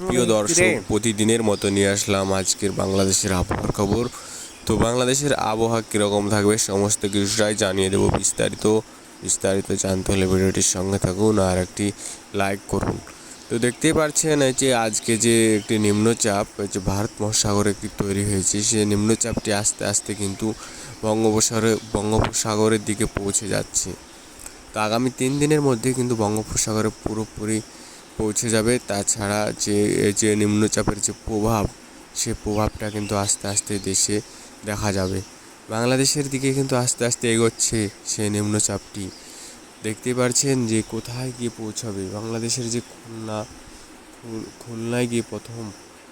প্রিয় দর্শক, প্রতিদিনের মতো নিয়ে আসলাম আজকের বাংলাদেশের আবহাওয়ার খবর। তো বাংলাদেশের আবহাওয়া কীরকম থাকবে সমস্ত কিছুটাই জানিয়ে দেবো বিস্তারিত জানতে হলে ভিডিওটির সঙ্গে থাকুন আর একটি লাইক করুন। তো দেখতেই পাচ্ছেন এই যে আজকে যে একটি নিম্নচাপ যে ভারত মহাসাগরে একটি তৈরি হয়েছে, সেই নিম্নচাপটি আস্তে আস্তে কিন্তু বঙ্গোপসাগরের দিকে পৌঁছে যাচ্ছে। তো আগামী 3 দিনের মধ্যে কিন্তু বঙ্গোপসাগরে পুরোপুরি পৌঁছে যাবে। তাছাড়া যে নিম্নচাপের যে প্রভাব, সে প্রভাবটা কিন্তু আস্তে আস্তে দেশে দেখা যাবে। বাংলাদেশের দিকে কিন্তু আস্তে আস্তে এগোচ্ছে সেই নিম্নচাপটি। দেখতে পাচ্ছেন যে কোথায় গিয়ে পৌঁছাবে। বাংলাদেশের যে খুলনায় গিয়ে প্রথম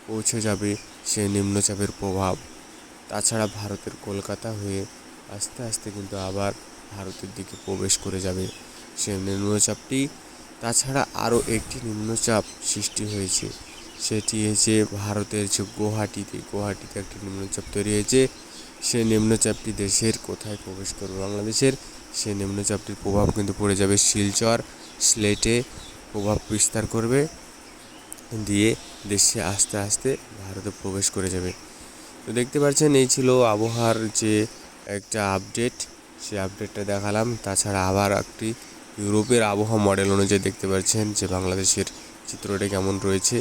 পৌঁছে যাবে সেই নিম্নচাপের প্রভাব। তাছাড়া ভারতের কলকাতা হয়ে আস্তে আস্তে কিন্তু আবার ভারতের দিকে প্রবেশ করে যাবে সেই নিম্নচাপটি। তাছাড়া আরও একটি নিম্নচাপ সৃষ্টি হয়েছে, সেটি হচ্ছে ভারতের যে গুয়াহাটিতে একটি নিম্নচাপ তৈরি হয়েছে। সেই নিম্নচাপটি দেশের কোথায় প্রবেশ করবে বাংলাদেশের, সেই নিম্নচাপটির প্রভাব কিন্তু পড়ে যাবে শিলচর, সিলেটে প্রভাব বিস্তার করবে, দিয়ে দেশে আস্তে আস্তে ভারতে প্রবেশ করে যাবে। তো দেখতে পাচ্ছেন এই ছিল আবহাওয়ার যে একটা আপডেট, সেই আপডেটটা দেখালাম। তাছাড়া আবার একটি ইউরোপের আবহাওয়া মডেল অনুযায়ী দেখতে পাচ্ছেন যে বাংলাদেশের চিত্রটা কেমন রয়েছে।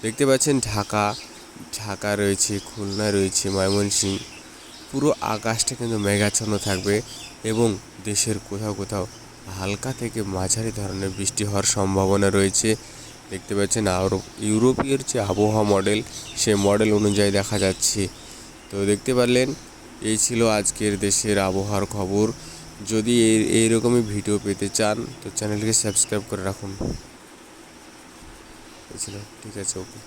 দেখতে পাচ্ছেন ঢাকা রয়েছে, খুলনা রয়েছে, ময়মনসিংহ, পুরো আকাশটা কিন্তু মেঘাচ্ছন্ন থাকবে এবং দেশের কোথাও কোথাও হালকা থেকে মাঝারি ধরনের বৃষ্টি হওয়ার সম্ভাবনা রয়েছে। দেখতে পাচ্ছেন ইউরোপীয় যে আবহাওয়া মডেল, সেই মডেল অনুযায়ী দেখা যাচ্ছে। তো দেখতে পারলেন এই ছিল আজকের দেশের আবহাওয়ার খবর। যদি এইরকমই ভিডিও পেতে চান তো চ্যানেলকে সাবস্ক্রাইব করে রাখুন। এই ছিল, ঠিক আছে, ওকে।